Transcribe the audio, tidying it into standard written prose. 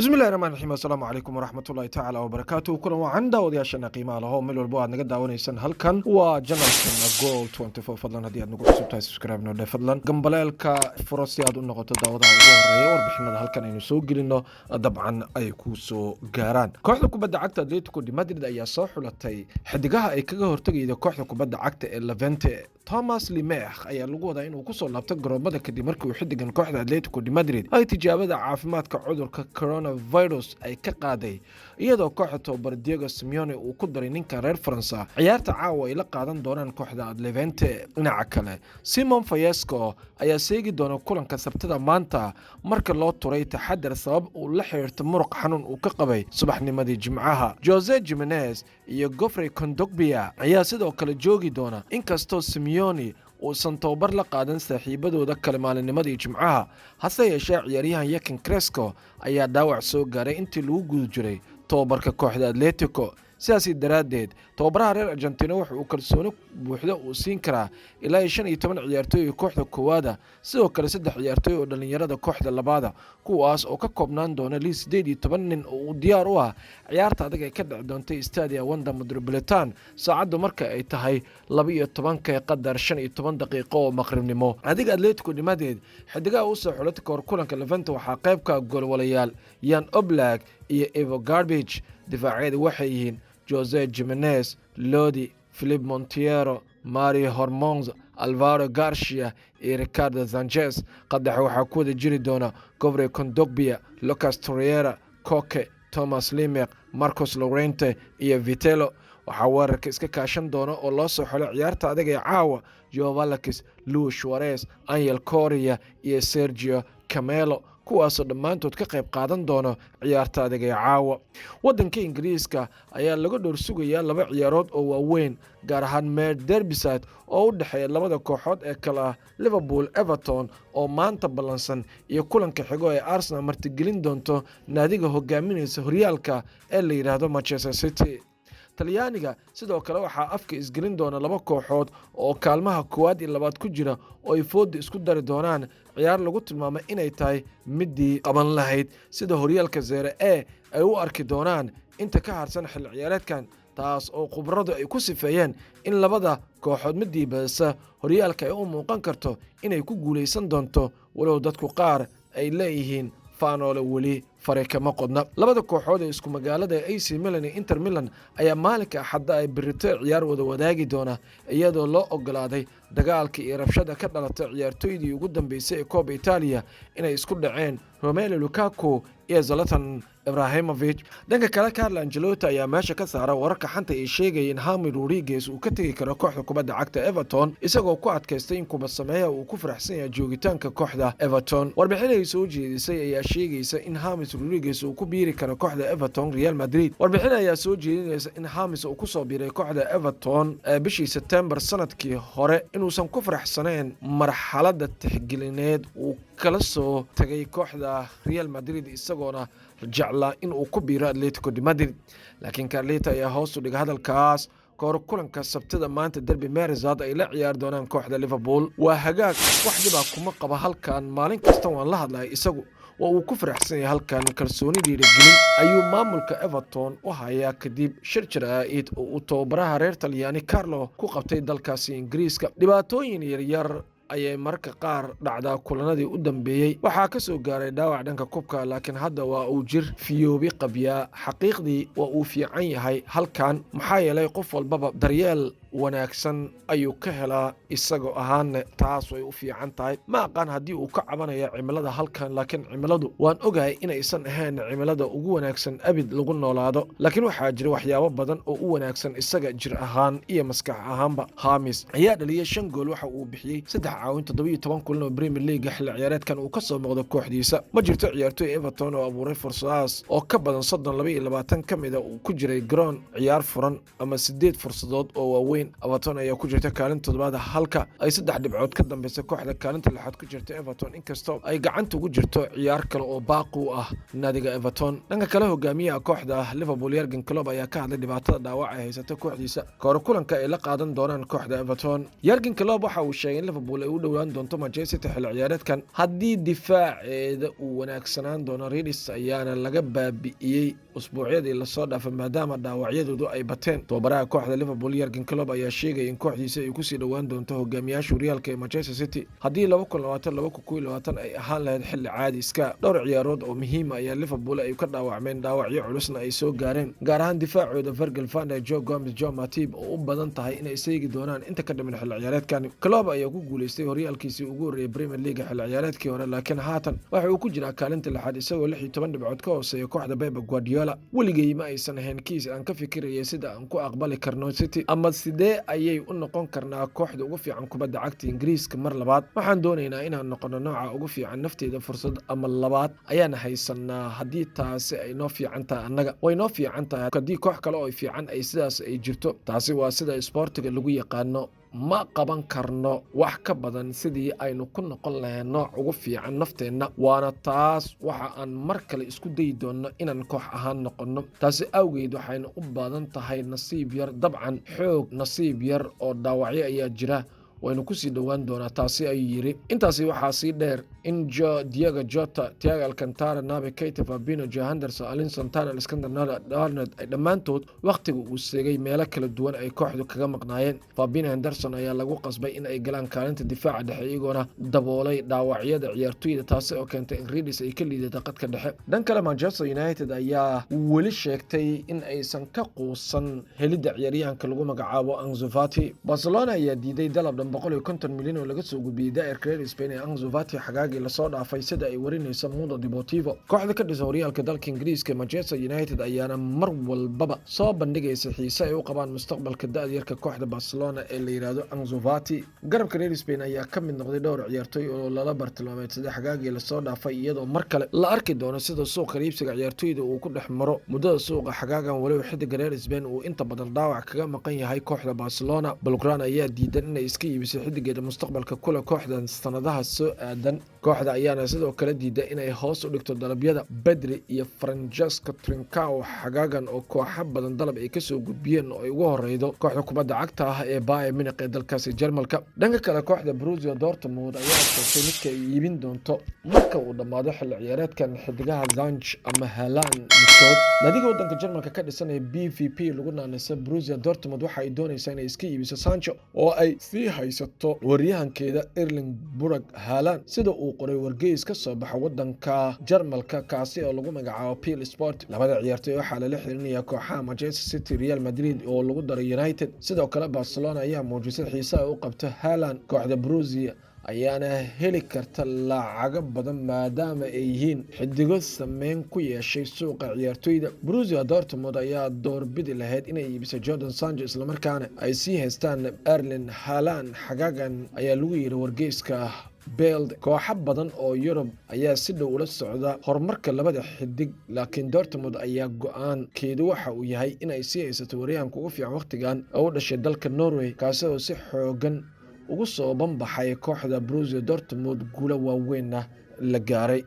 بسم الله الرحمن الرحيم السلام عليكم ورحمة الله تعالى وبركاته كلنا وعند ودياشنا قيمة له ملو البو aad naga daawanaysan halkan waa channelka Goal 24 fadlan hadii aad nagu cusubtahay subscribe noo fadlan gambaleelka furo si aad u noqoto daawadaha ugu horeeya warbixinada halkan aynu soo gelino dabcan ay ku soo gaaraan kooxda kubadda cagta Atletico de Madrid ayaa soo xulatay xidigaha ay kaga hortagayda kooxda kubadda cagta ee Levante Thomas Lemar ayaa lagu wadaa inuu ku soo laabto garoomada kadib markii uu xidigan kooxda Atletico de Madrid ay tijaabada caafimaadka cudurka coronavirus ay ka qaaday iyadoo kooxda tababar Diego Simeone uu ku daray ninka reer Faransa ciyaarta caawa ay la qaadan doonaan kooxda Levante dhinaca kale Simon Fayesco ayaa seegi doona kulanka Sabtida maanta marka loo turay taxadar sabab uu la xiriirto muruq xanuun uu ka qabay subaxnimadii Jimcaha Jose Jimenez iyo Geoffrey Kondogbia ayaa sidoo kale joogi doona inkastoo Simeone uusan tababar la qaadan saaxiibadooda kale maalinnimadii Jimcaha hase yeeshee ciyaaryahan Yakin Crespo ayaa dhaawac soo gaaray intii lagu guda jiray tababarka kooxda Atletico sidaasi daraadeed tababaraha reer Argentina wuxuu kalsooni buuxda u siin karaa ilaa 15 ciyaartooy kooxda koowaad sidoo kale 3 ciyaartooy oo dhalinyarada kooxda labaad kuwaas oo ka koobnaan doona 18 nin oo diyaar u ah ciyaarta adag ee ka dhici doonta Stadio Wanda Metropolitano saacadu marka ay tahay 12 qadar 15 daqiiqo oo maqribnimo adiga Atletico de Madrid xidigaha u soo xulatay kulanka Levante waxaa qayb ka goolwalayaal Jan Oblak iyo Evo Garbage difaacyada waxay yihiin Jose Jimenez, Lodi, Philippe Montiero, Mario Hormonz, Alvaro Garcia iyo Ricardo Sanchez qadaxa waxaa ku wada jiri doona Geoffrey Kondogbia, Lucas Torreira, Koke, Thomas Lemar, Marcos Llorente iyo Vitello waxaa weerarka iska kaashan doona oo loo soo xulay ciyaarta adag ee caawa Joao Vallecas, Luis Suarez, Angel Correa iyo Sergio Camelo kuwaasoo dhammaantood ka qayb qaadan doono ciyaarta adag ee caawa wadanka Ingiriiska ayaa laga dhor sugayaa laba ciyaarood oo waaweyn gaar ahaan Derbyshire oo u dhaxeeya labada kooxood ee kala Liverpool Everton oo maanta balansan iyo kulanka xigo ee Arsenal martigelin doonto naadiga hogaaminaysa horyaalka ee la yiraahdo Manchester City Talyaaniga sidoo kale waxaa afka isgelin doona laba kooxood oo kaalmaha koowaad iyo labaad ku jira oo ay food isku dari doonaan ciyaar lagu tilmaamay inay tahay midii qaban lahayd sida horyaalka Serie A ay u arki doonaan inta ka harsan xil ciyaareedkan taas oo khubaradu ay ku sifeeyeen in labada kooxood midii badisa horyaalka ay u muuqan karto inay ku guuleysan doonto walow dadku qaar ay leeyihiin faanoole weli farikama qodna labada kooxood ee isku magaalada AC Milan iyo Inter Milan ayaa maalinka Axadda ay birito ciyaar wada wadaagi doona iyadoo loo ogolaaday dagaalka iyo rabshada ka dhalatay ciyaartooydii ugu dambeysay ee Coppa Italia inay isku dhaceen Romelu Lukaku iyo Zlatan Ibrahimovic dhanka kale Carlo Ancelotti ayaa meesha ka saaray wararka xanta ay sheegayeen in James Rodriguez uu ka tagi karo kooxda kubadda cagta Everton isagoo ku adkaystay in kuba sameeya uu ku faraxsan yahay joogitaanka kooxda Everton warbixin ay soo jeedisay ayaa sheegaysa in James Rodriguez uu ku biiri karo kooxda Everton Real Madrid warbixin ayaa soo jeedinaysa in James uu ku soo biiray kooxda Everton bishii September sanadkii hore inuusan ku faraxsaneen marxaladda tixgelineed uu kala soo tagay kooxda Real Madrid isagoona jeclaa in uu ku biiro Atletico de Madrid laakiin Carleta ayaa hoos u dhigay hadalkaas koor kulanka Sabtida maanta Derby Merseyside ay la ciyaar doonaan kooxda Liverpool waa hagaag wax dhiba kuma qaba halkan maalin kasta waan la hadlay isagu oo uu ku faraxsan yahay halkan kalsoonidiisa gelin ayuu maamulka Everton u hayaa kadib shirjir aid oo uu tababaraha reer Talyaani Carlo ku qabtay dalkaasi Ingiriiska dhibaatooyin yar ayay marka qaar dhacdaa kulanadii u dambeeyay waxaa ka soo gaaray dhaawac dhanka kubka laakiin hadda waa uu jir fiyoobi qabyaa xaqiiqdii waa uu fiican yahay halkan maxaa yeelay qof walbaba daryeel wanaagsan ayuu ka helaa isagoo ahaan taas way u fiican tahay ma aqaan haddii uu ka cabanayo cimilada halkan laakiin cimiladu waan ogahay inaysan ahayn cimilada ugu wanaagsan abid lagu noolaado laakiin waxaa jira waxyaabo badan oo u wanaagsan isaga jir ahaan iyo maskax ahaanba James ayaa dhaliyay 5 gool waxa uu bixiyay 3 caawin 17 kulan oo Premier League xilli ciyaareedkan uu ka soo muuqdo kooxdiisa ma jirto ciyaartooy Everton oo abuuray fursadaas oo ka badan 32 kamid ah uu ku jiray garoon ciyaar furan ama 8 fursadood oo waaweyn yihiin. Everton ayaa ku jirta kaalinta toddobaad halka ay 3 dhibcood ka dambeysay kooxda kaalinta lixaad ku jirta Everton, inkastoo ay gacanta ugu jirto ciyaar kale oo baaqi u ah naadiga Everton. dhanka kale hogaamiyaha kooxda Liverpool Jurgen Klopp ayaa ka hadlay dhibaatada dhaawac ay haysata kooxdiisa kahor kulanka ay la qaadan doonaan kooxda Everton. Jurgen Klopp waxa uu sheegay in Liverpool ay u dhowaan doonto Manchester City xilli ciyaareedkan haddii difaaceeda uu wanaagsanaan doono. Reedis ayaana laga baabi'iyey usbuucyadii la soo dhaafay maadaama dhaawacyadoodu ay bateen. tababaraha kooxda Liverpool Jurgen Klopp ayaa sheegay in kooxdiisa ay ku sii dhowaan doonto hogaamiyaasha horyaalka ee Manchester City haddii 2020-2021 ay ahaan lahayd xilli caadi iska. dhowr ciyaarood oo muhiim ah ayaa Liverpool ay ka dhaawacmeen, dhaawacyo culusna ay soo gaareen, gaar ahaan difaacooda Virgil van Dijk, Joe Gomez, Joe Matip oo u badan tahay inay seegi doonaan inta ka dhiman xilli ciyaareedkan. Klopp ayaa ku guuleystay horyaalkiisii ugu horeeyay Premier League xilli ciyaareedkii hore, laakiin haatan waxa uu ku jiraa kaalinta lixaad isagoo 16 dhibcood ka hooseeya kooxda Pep Guardiola. weligay ma aysan ahayn kiis aan ka fikirayay sida aan ku aqbali karno City ama sidee ayay u noqon karnaa kooxda ugu fiican kubadda cagta Ingiriiska mar labaad. waxaan doonaynaa inaan noqono nooca ugu fiican nafteeda fursad ama labaad ayaan haysanaa. haddii taasi ay noo fiican tahay annaga way noo fiican tahay, haddii koox kale oo fiican ay sidaas ay jirto taasi waa sida isboortiga lagu yaqaano. ma qaban karno wax ka badan sidii aynu ku noqon lahayn nooc ugu fiican nafteenna, waana taas waxa aan mar kale isku dayi doonno inaan koox ahaan noqonno. taasi awgeed waxaynu u badan tahay nasiib yar, dabcan xoog nasiib yar oo dhaawacyo ayaa jira, waynu ku sii dhowaan doonaa, taasi ayuu yiri. intaasi waxaa sii dheer in Diego Jota, Thiago Alcantara, Naby Keita, Fabinho, Joe Henderson, Alisson, Tanner, Alexander-Arnold ay dhammaantood wakhtiga uu seegay meelo kala duwan ay kooxdu kaga maqnaayeen. Fabinho, Henderson ayaa lagu qasbay in ay galaan kaalinta difaaca dhexe iyagoona daboolay dhaawacyada ciyaartoyda, taasi oo keentay in Reedis ay ka liidata qadka dhexe. dhan kale Manchester United ayaa weli sheegtay in aysan ka quusan helidda ciyaaryahanka lagu magacaabo Ansu Fati. Barcelona ayaa diiday dalab 150 milyan oo laga soo gudbiyay daa'irka reer Spain ee Ansu Fati xagaagii la soo dhaafay, sida ay warinayso Mundo Deportivo. kooxda ka dhisan horyaalka dalka Ingiriiska Manchester United ayaana mar walbaba soo bandhigaysa xiise ay u qabaan mustaqbalka da'yarka kooxda Barcelona ee la yiraahdo Ansu Fati. garabka reer Spain ayaa ka mid noqday dhowr ciyaartoy oo lala bartilmaameedsaday xagaagii la soo dhaafay, iyadoo mar kale la arki doono sida suuqa iibsiga ciyaartoyda uu ku dhex maro muddada suuqa xagaagan. waliba xidiga reer Spain uu inta badan dhaawac kaga maqan yahay kooxda Barcelona. Blaugrana ayaa diidan inay iska iibisay xidigeeda mustaqbalka kule kooxdan sanadaha soo aadan. kooxda ayaana sidoo kale diiday inay hoos u dhigto dalabyada Pedri iyo Francesco Trincao xagaagan oo kooxo badan dalab ay kasoo gudbiyeen oo ay ugu horeydo kooxda kubadda cagta ah ee Bayern Munich ee dalkaasi Jarmalka. dhanka kale kooxda Borussia Dortmund ayaa sheegtay midka ay iibin doonto marka uu dhammaado xilli ciyaareedkan xidigaha Sancho ama Haaland midkood. naadiga waddanka Jarmalka ka dhisan ee BVP lagu naanaysa Borussia Dortmund waxa ay doonaysaa inay iska iibiso Sancho oo ay sii haysato waryahankeeda Erling Braut Haaland, sida uu qoray wargeys ka soo baxa waddanka Jarmalka kaasi oo lagu magacaabo Peel Sport. labada ciyaartoy waxaa lala xiriirinayaa kooxaha Manchester City, Real Madrid oo lagu daray United. sidoo kale Barcelona ayaa muujisay xiise ay u qabto Haaland. kooxda Borussia ayaana heli karta lacago badan maadaama ay yihiin xidigo sameyn ku yeeshay suuqa ciyaartoyda. Borussia Dortmund ayaa doorbidi lahayd inay iibiso Jadon Sancho islamarkaana ay sii haystaan Erling Haaland xagaagan, ayaa lagu yiri wargeyska Bild. kooxo badan oo Yurub ayaa si dhow ula socda horumarka labada xidig, laakiin Dortmund ayaa go'aankeedu waxa uu yahay inay sii haysato waryahanka ugu fiican waqtigan oo u dhashay dalka Norway, kaasi oo si xoogan ugu soo banbaxay kooxda Borussia Dortmund guulo waaweynna la gaaray.